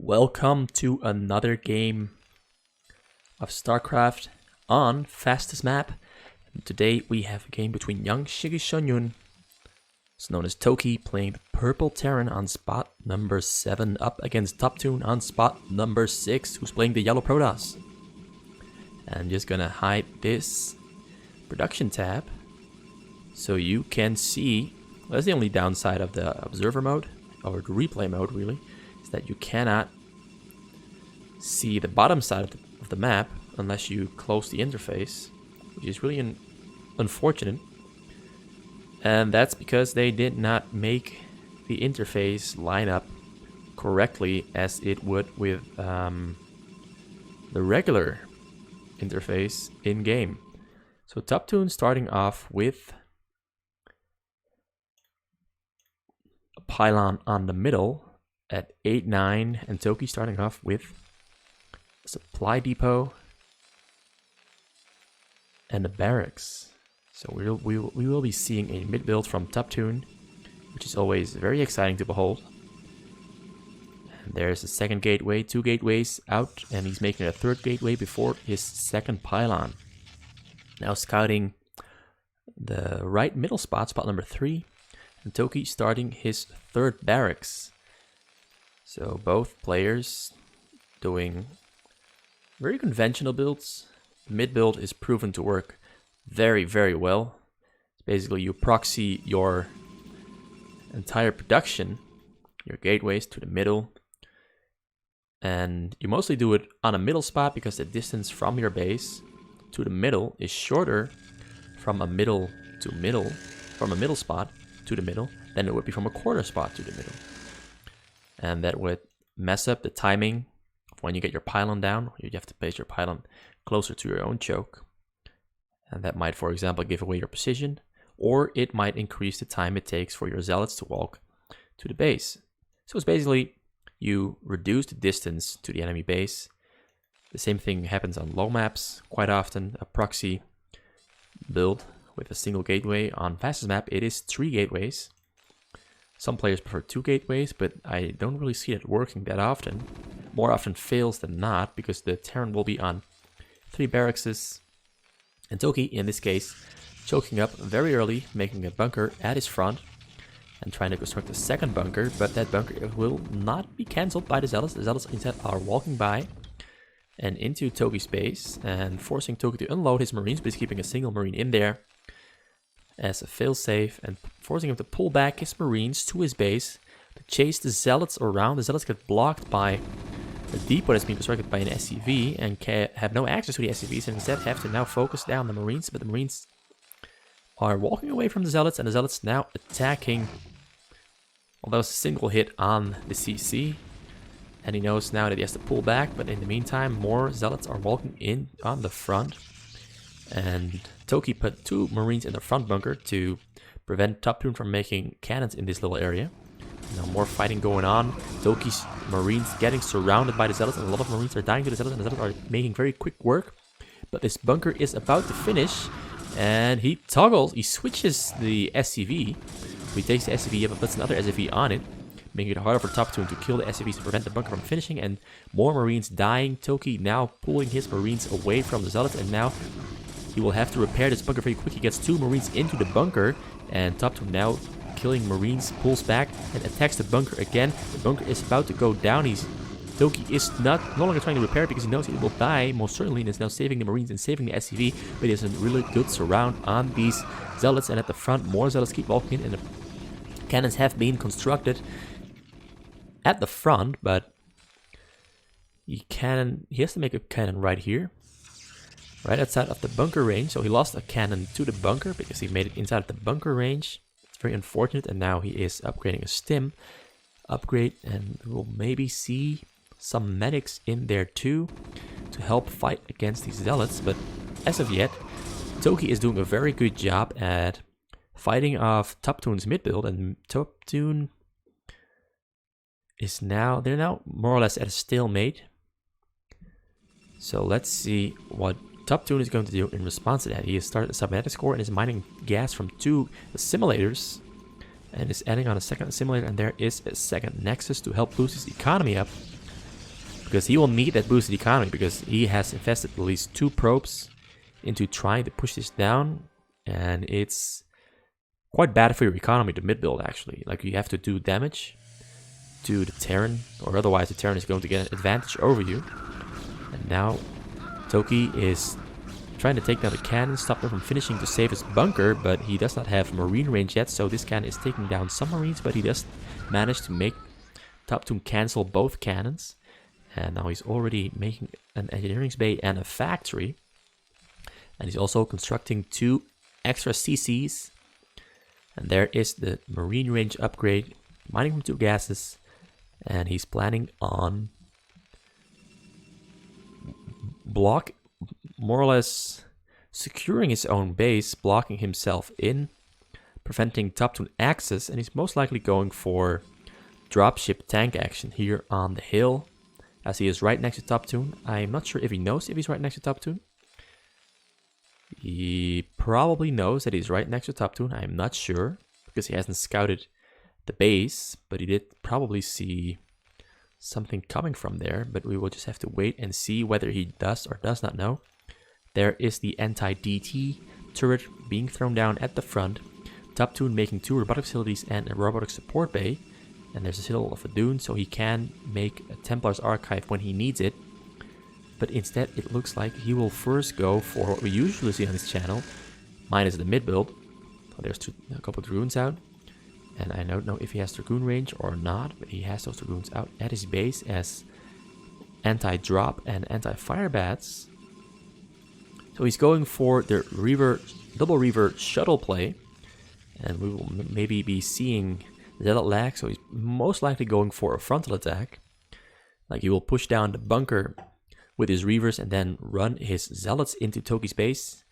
Welcome to another game of StarCraft on fastest map. And today we have a game between Young Shigi Shonyun, it's known as Toki, playing the purple Terran on spot number 7 up against TOpToon on spot number 6, who's playing the yellow Protoss. And I'm just gonna hide this production tab so you can see. Well, that's the only downside of the observer mode, or the replay mode really, is that you cannot see the bottom side of the map unless you close the interface, which is really unfortunate. And that's because they did not make the interface line up correctly as it would with the regular interface in game. So TOpToon starting off with a pylon on the middle at 8-9, and Toki starting off with a supply depot and a barracks. So we will be seeing a mid build from TOpToon, which is always very exciting to behold. And there's a second gateway, 2 gateways out, and he's making a third gateway before his second pylon. Now scouting the right middle spot, spot number 3, and Toki starting his third barracks. So both players doing very conventional builds. The mid build is proven to work very well. Basically, you proxy your entire production, your gateways, to the middle. And you mostly do it on a middle spot because the distance from your base to the middle is shorter from a middle spot to the middle than it would be from a corner spot to the middle. And that would mess up the timing of when you get your pylon down. You have to place your pylon closer to your own choke. And that might, for example, give away your position, or it might increase the time it takes for your zealots to walk to the base. So it's basically you reduce the distance to the enemy base. The same thing happens on low maps quite often. A proxy build with a single gateway. On fastest map, it is 3 gateways. Some players prefer 2 gateways, but I don't really see it working that often. More often fails than not, because the Terran will be on 3 barracks. And Toki, in this case, choking up very early, making a bunker at his front and trying to construct a second bunker, but that bunker will not be cancelled by the Zealots. The Zealots instead are walking by and into Toki's base and forcing Toki to unload his Marines, but he's keeping a single Marine in there as a failsafe and forcing him to pull back his Marines to his base to chase the Zealots around. The Zealots get blocked by the depot that's being constructed by an SCV and have no access to the SCVs, and instead have to now focus down the Marines. But the Marines are walking away from the Zealots, and the Zealots now attacking. Well, that was a single hit on the CC, and he knows now that he has to pull back. But in the meantime, more Zealots are walking in on the front, and Toki put 2 Marines in the front bunker to prevent TOpToon from making cannons in this little area. Now more fighting going on. Toki's Marines getting surrounded by the Zealots, and a lot of Marines are dying to the Zealots, and the Zealots are making very quick work. But this bunker is about to finish, and he toggles, he switches the SCV. So he takes the SCV but puts another SCV on it, making it harder for TOpToon to kill the SCVs to prevent the bunker from finishing, and more Marines dying. Toki now pulling his Marines away from the Zealots, and now he will have to repair this bunker very quick. He gets 2 Marines into the bunker, and TOpToon now killing Marines, pulls back and attacks the bunker again. The bunker is about to go down. Toki is no longer trying to repair it because he knows he will die most certainly, and is now saving the Marines and saving the SCV. But he has a really good surround on these Zealots, and at the front more Zealots keep walking in, and the cannons have been constructed at the front, but he has to make a cannon right here, right outside of the bunker range. So he lost a cannon to the bunker because he made it inside of the bunker range. It's very unfortunate, and now he is upgrading a stim upgrade, and we'll maybe see some medics in there too to help fight against these Zealots. But as of yet, Toki is doing a very good job at fighting off TOpToon's mid build, and TOpToon is they're now more or less at a stalemate. So let's see what TOpToon is going to do in response to that. He has started a cybernetics core and is mining gas from 2 simulators and is adding on a second simulator, and there is a second nexus to help boost his economy up. because he will need that boosted economy, because he has invested at least 2 probes into trying to push this down, and it's quite bad for your economy to mid build actually. Like, you have to do damage to the Terran, or otherwise the Terran is going to get an advantage over you. And now Toki is trying to take down the cannon, stop them from finishing to save his bunker, but he does not have marine range yet, so this cannon is taking down some marines, but he does manage to make TOpToon cancel both cannons. And now he's already making an engineering bay and a factory. And he's also constructing 2 extra CCs. And there is the marine range upgrade, mining from 2 gases. And he's planning on more or less securing his own base, blocking himself in, preventing TOpToon access, and he's most likely going for dropship tank action here on the hill, as he is right next to TOpToon. I'm not sure if he knows if he's right next to TOpToon. He probably knows that he's right next to TOpToon. I'm not sure, because he hasn't scouted the base, but he did probably see something coming from there, but we will just have to wait and see whether he does or does not know. There is the anti-DT turret being thrown down at the front. TOpToon making 2 robotic facilities and a robotic support bay. And there's a Citadel of a Dune, so he can make a Templar's Archive when he needs it. But instead, it looks like he will first go for what we usually see on this channel, minus the mid build. Oh, there's a couple of Dragoons out. And I don't know if he has Dragoon range or not, but he has those Dragoons out at his base as anti-drop and anti-fire bats. So he's going for the double Reaver shuttle play, and we will maybe be seeing Zealot lag, so he's most likely going for a frontal attack. Like, he will push down the bunker with his Reavers and then run his Zealots into Toki's base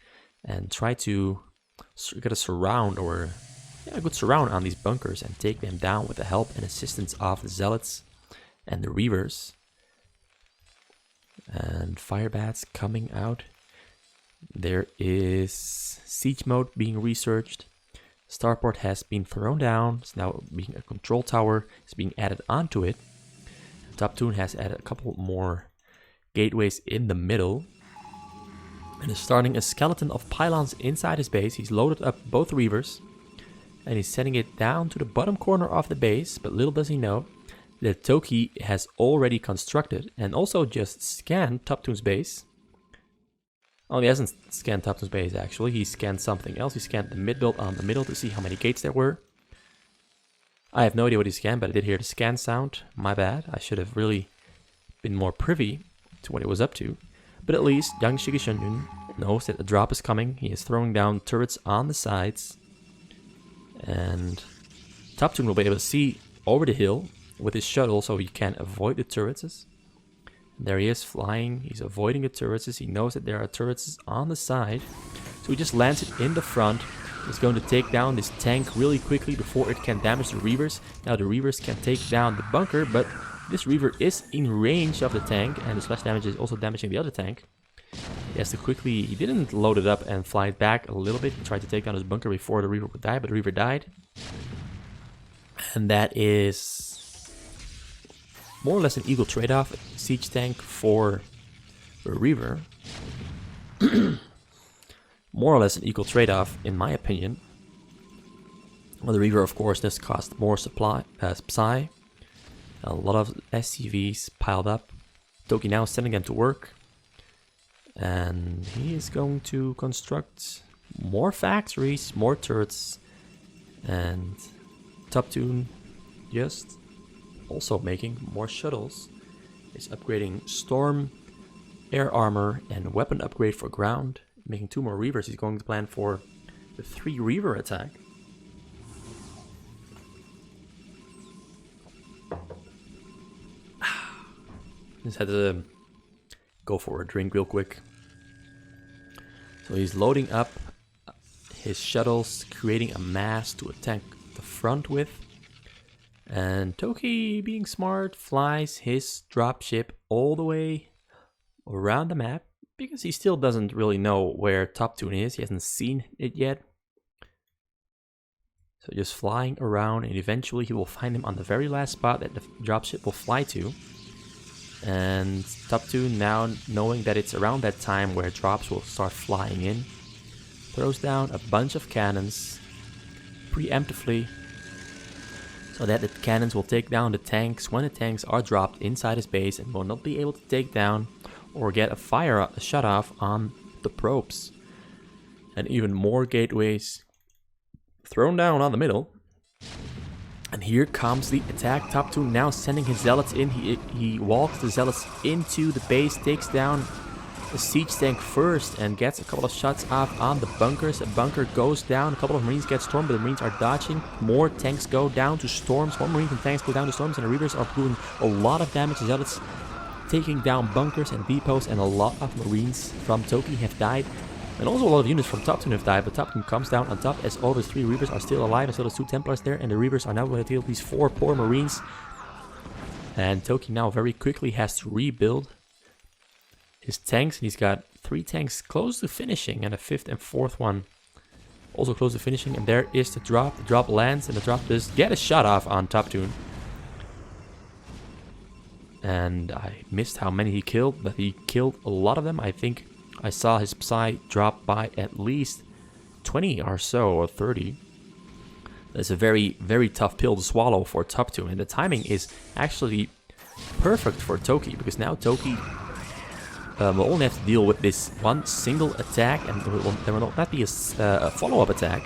and try to get a surround, or a good surround on these bunkers, and take them down with the help and assistance of the Zealots and the Reavers. And Firebats coming out. There is siege mode being researched. Starport has been thrown down. It's now being a control tower. It's being added onto it. TOpToon has added a couple more gateways in the middle. And is starting a skeleton of pylons inside his base. He's loaded up both Reavers. And he's sending it down to the bottom corner of the base. But little does he know that Toki has already constructed and also just scanned TOpToon's base. Oh, he hasn't scanned TOpToon's base actually. He scanned something else. He scanned the mid build on the middle to see how many gates there were. I have no idea what he scanned, but I did hear the scan sound. My bad. I should have really been more privy to what he was up to. But at least young Shigishunyun knows that a drop is coming. He is throwing down turrets on the sides. And TOpToon will be able to see over the hill with his shuttle, so he can avoid the turrets. There he is flying. He's avoiding the turrets. He knows that there are turrets on the side. So he just lands it in the front. He's going to take down this tank really quickly before it can damage the Reavers. Now the Reavers can take down the bunker, but this Reaver is in range of the tank, and the splash damage is also damaging the other tank. He has to quickly... He didn't load it up and fly it back a little bit. He tried to take down his bunker before the Reaver would die, but the Reaver died. And that is more or less an equal trade-off. Siege tank for a Reaver. More or less an equal trade-off, in my opinion. Well, the Reaver, of course, does cost more supply, Psy. A lot of SCVs piled up. Toki now is sending them to work. And he is going to construct more factories, more turrets. And TOpToon just also making more shuttles. He's upgrading storm, air armor, and weapon upgrade for ground. Making 2 more Reavers. He's going to plan for the 3 Reaver attack. Just had to go for a drink real quick. So he's loading up his shuttles, creating a mass to attack the front with. And Toki, being smart, flies his dropship all the way around the map, because he still doesn't really know where TOpToon is. He hasn't seen it yet. So just flying around, and eventually he will find him on the very last spot that the dropship will fly to. And TOpToon, now knowing that it's around that time where drops will start flying in, throws down a bunch of cannons preemptively so that the cannons will take down the tanks when the tanks are dropped inside his base and will not be able to take down or get a shut off on the probes. And even more gateways thrown down on the middle. And here comes the attack. TOpToon now sending his zealots in. He walks the zealots into the base, takes down the siege tank first and gets a couple of shots off on the bunkers. A bunker goes down, a couple of marines get stormed, but the marines are dodging. More tanks go down to storms, more marines and tanks go down to storms, and the reavers are doing a lot of damage. The zealots taking down bunkers and depots, and a lot of marines from Toki have died. And also a lot of units from TOpToon have died, but TOpToon comes down on top as all those 3 reavers are still alive, as well as 2 templars there, and the reavers are now going to deal these 4 poor marines. And Toki now very quickly has to rebuild his tanks, and he's got 3 tanks close to finishing, and a 5th and 4th one also close to finishing. And there is the drop. The drop lands, and the drop does get a shot off on TOpToon. And I missed how many he killed, but he killed a lot of them. I think I saw his psi drop by at least 20 or so, or 30. That's a very, very tough pill to swallow for TOpToon, and the timing is actually perfect for Toki, because now Toki will only have to deal with this one single attack, and there will not be a follow-up attack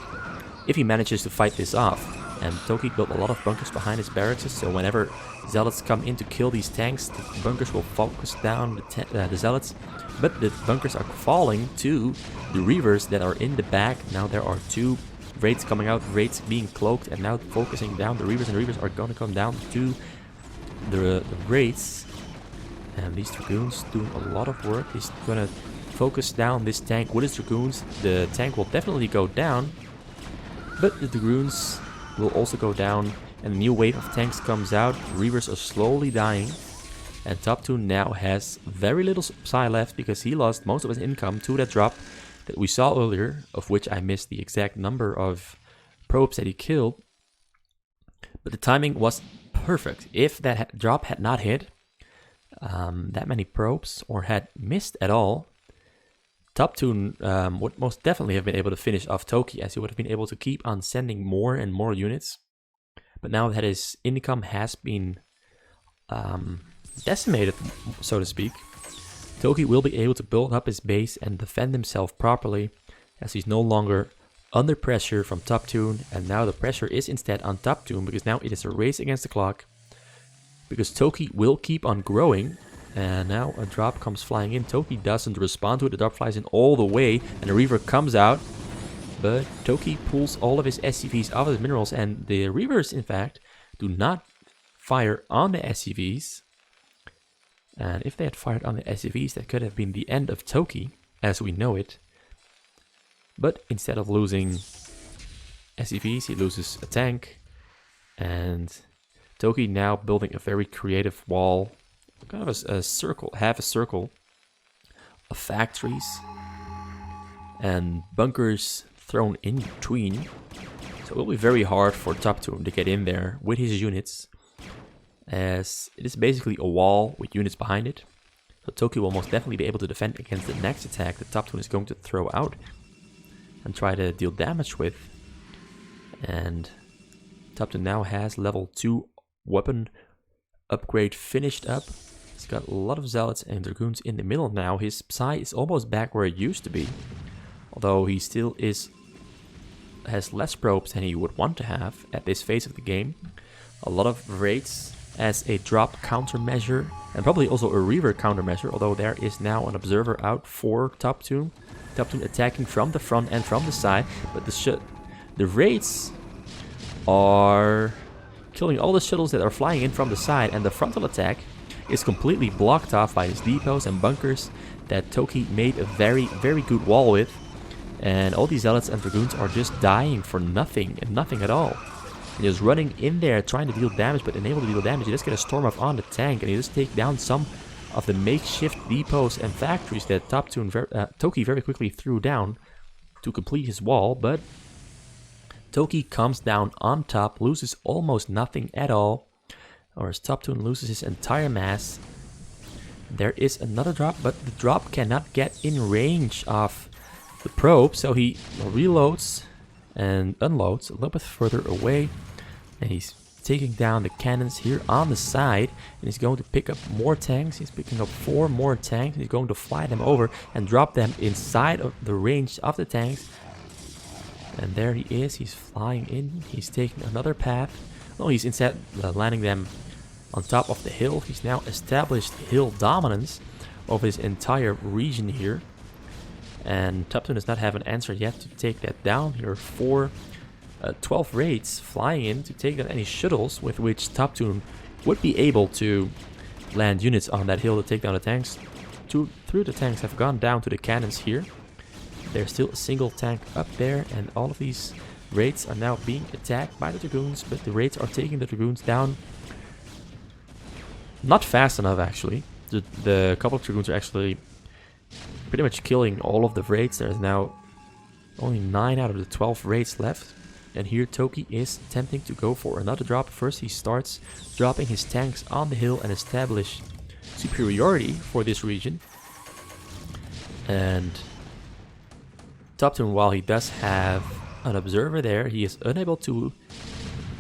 if he manages to fight this off. And Toki built a lot of bunkers behind his barracks, so whenever zealots come in to kill these tanks, the bunkers will focus down the zealots. But the bunkers are falling to the reavers that are in the back. Now there are 2 raids coming out, raids being cloaked, and now focusing down the reavers, and the reavers are going to come down to the raids. And these dragoons doing a lot of work. He's going to focus down this tank with his dragoons. The tank will definitely go down, but the dragoons will also go down, and a new wave of tanks comes out. The reavers are slowly dying, and TOpToon now has very little psi left because he lost most of his income to that drop that we saw earlier, of which I missed the exact number of probes that he killed. But the timing was perfect. If that drop had not hit that many probes, or had missed at all, TOpToon would most definitely have been able to finish off Toki, as he would have been able to keep on sending more and more units. But now that his income has been decimated, so to speak, Toki will be able to build up his base and defend himself properly, as he's no longer under pressure from TOpToon, and now the pressure is instead on TOpToon, because now it is a race against the clock, because Toki will keep on growing. And now a drop comes flying in. Toki doesn't respond to it. The drop flies in all the way, and the reaver comes out. But Toki pulls all of his SCVs out of his minerals, and the reavers, in fact, do not fire on the SCVs. And if they had fired on the SCVs, that could have been the end of Toki, as we know it. But instead of losing SCVs, he loses a tank. And Toki now building a very creative wall, kind of a circle, half a circle of factories and bunkers thrown in between. So it will be very hard for TOpToon to get in there with his units, as it is basically a wall with units behind it. So Toki will most definitely be able to defend against the next attack that TOpToon is going to throw out and try to deal damage with. And TOpToon now has level 2 weapon upgrade finished up. He's got a lot of zealots and dragoons in the middle now. His psi is almost back where it used to be, although he still has less probes than he would want to have at this phase of the game. A lot of raids as a drop countermeasure, and probably also a reaver countermeasure, although there is now an observer out for TOpToon. TOpToon attacking from the front and from the side, but the raids are killing all the shuttles that are flying in from the side, and the frontal attack is completely blocked off by his depots and bunkers that Toki made a very, very good wall with. And all these zealots and dragoons are just dying for nothing and nothing at all. And he's running in there trying to deal damage, but unable to deal damage. He just get a storm off on the tank, and he just take down some of the makeshift depots and factories that Toki very quickly threw down to complete his wall. But Toki comes down on top, loses almost nothing at all, or as TOpToon loses his entire mass. There is another drop, but the drop cannot get in range of the probe, so he reloads and unloads a little bit further away, and he's taking down the cannons here on the side, and he's going to pick up more tanks. He's picking up 4 more tanks, and he's going to fly them over and drop them inside of the range of the tanks. And there he is, he's flying in, he's taking another path. No, he's instead landing them on top of the hill. He's now established hill dominance over this entire region here. And TOpToon does not have an answer yet to take that down. Here are 12 raids flying in to take down any shuttles with which TOpToon would be able to land units on that hill to take down the tanks. 3 of the tanks have gone down to the cannons here. There's still a single tank up there, and all of these raids are now being attacked by the Dragoons, but the raids are taking the Dragoons down not fast enough, actually. The couple of Dragoons are actually pretty much killing all of the raids. There's now only 9 out of the 12 raids left. And here Toki is attempting to go for another drop. First he starts dropping his tanks on the hill and establish superiority for this region. And TOpToon, while he does have an observer there, he is unable to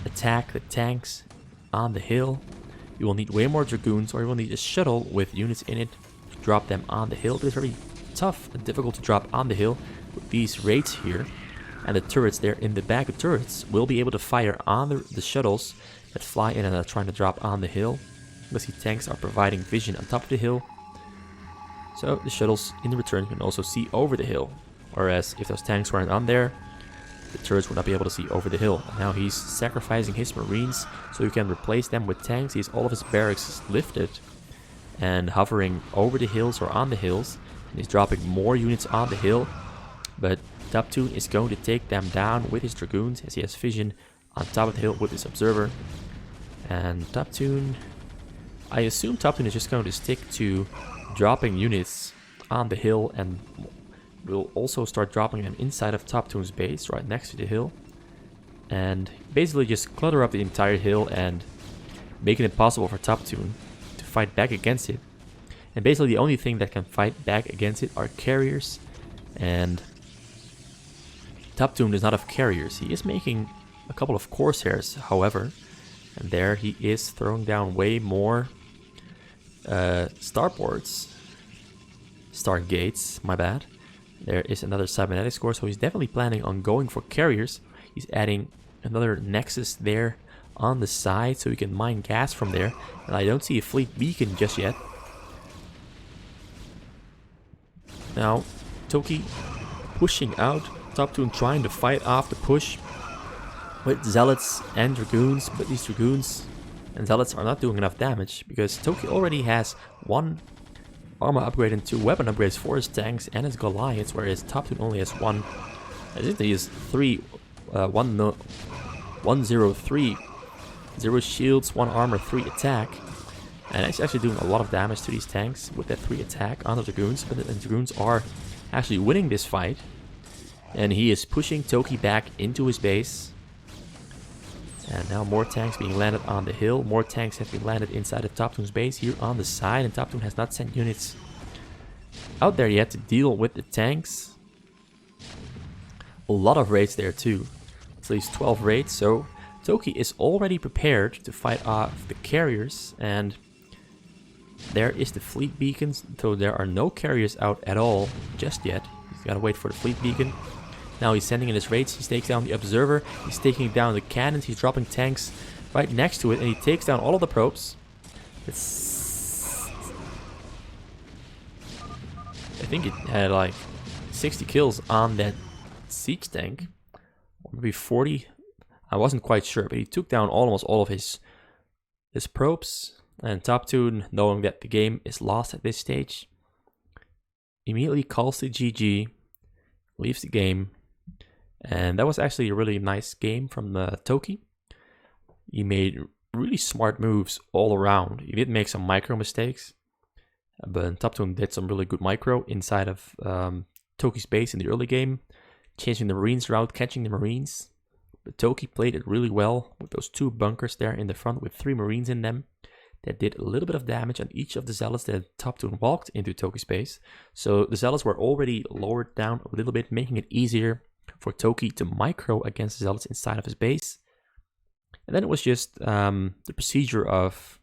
attack the tanks on the hill. You will need way more Dragoons, or you will need a shuttle with units in it to drop them on the hill. But it's very tough and difficult to drop on the hill with these raids here. And the turrets there in the back of turrets will be able to fire on the shuttles that fly in and are trying to drop on the hill. Because the tanks are providing vision on top of the hill. So the shuttles in return can also see over the hill. Whereas if those tanks weren't on there, the turrets would not be able to see over the hill. Now he's sacrificing his marines so he can replace them with tanks. He has all of his barracks lifted and hovering over the hills or on the hills. And he's dropping more units on the hill. But TOpToon is going to take them down with his Dragoons as he has vision on top of the hill with his observer. And TOpToon, I assume TOpToon is just going to stick to dropping units on the hill, and will also start dropping them inside of TOpToon's base right next to the hill. And basically just clutter up the entire hill and make it impossible for TOpToon to fight back against it. And basically the only thing that can fight back against it are carriers, and TOpToon does not have carriers. He is making a couple of Corsairs, however, and there he is throwing down way more starports. Stargates, my bad. There is another cybernetics core, so he's definitely planning on going for carriers. He's adding another nexus there on the side so he can mine gas from there. And I don't see a fleet beacon just yet. Now, Toki pushing out. TOpToon trying to fight off the push with Zealots and Dragoons, but these Dragoons and Zealots are not doing enough damage because Toki already has 1 armor upgrade and 2 weapon upgrades for his tanks and his Goliaths, whereas TOpToon only has 1. I think he has 103, 0 shields, 1 armor, 3 attack. And he's actually doing a lot of damage to these tanks with that 3 attack on the Dragoons, but the Dragoons are actually winning this fight. And he is pushing Toki back into his base. And now more tanks being landed on the hill. More tanks have been landed inside of TOpToon's base here on the side. And TOpToon has not sent units out there yet to deal with the tanks. A lot of raids there too. At least 12 raids. So Toki is already prepared to fight off the carriers. And there is the fleet beacons. So there are no carriers out at all just yet. He's got to wait for the fleet beacon. Now he's sending in his raids. He takes down the observer. He's taking down the cannons. He's dropping tanks right next to it. And he takes down all of the probes. I think it had like 60 kills on that siege tank. Or maybe 40. I wasn't quite sure. But he took down almost all of his probes. And TOpToon, knowing that the game is lost at this stage, immediately calls the GG. Leaves the game. And that was actually a really nice game from Toki. He made really smart moves all around. He did make some micro mistakes, but TOpToon did some really good micro inside of Toki's base in the early game, changing the Marines route, catching the Marines. But Toki played it really well with those 2 bunkers there in the front with 3 Marines in them, that did a little bit of damage on each of the zealots that TOpToon walked into Toki's base. So the zealots were already lowered down a little bit, making it easier for Toki to micro against the zealots inside of his base. And then it was just the procedure of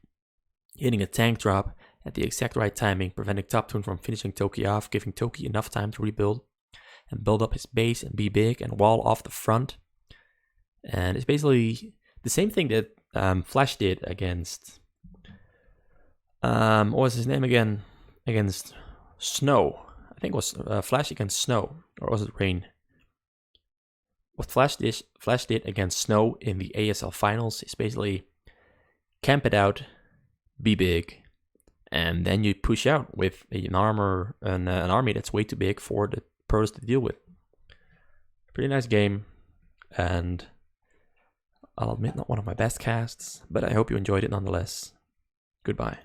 hitting a tank drop at the exact right timing, preventing TOpToon from finishing Toki off, giving Toki enough time to rebuild and build up his base and be big and wall off the front. And it's basically the same thing that Flash did against, what was his name again? Against Snow. I think it was Flash against Snow, or was it Rain? What Flash did against Snow in the ASL finals is basically camp it out, be big, and then you push out with an army that's way too big for the pros to deal with. Pretty nice game, and I'll admit not one of my best casts, but I hope you enjoyed it nonetheless. Goodbye.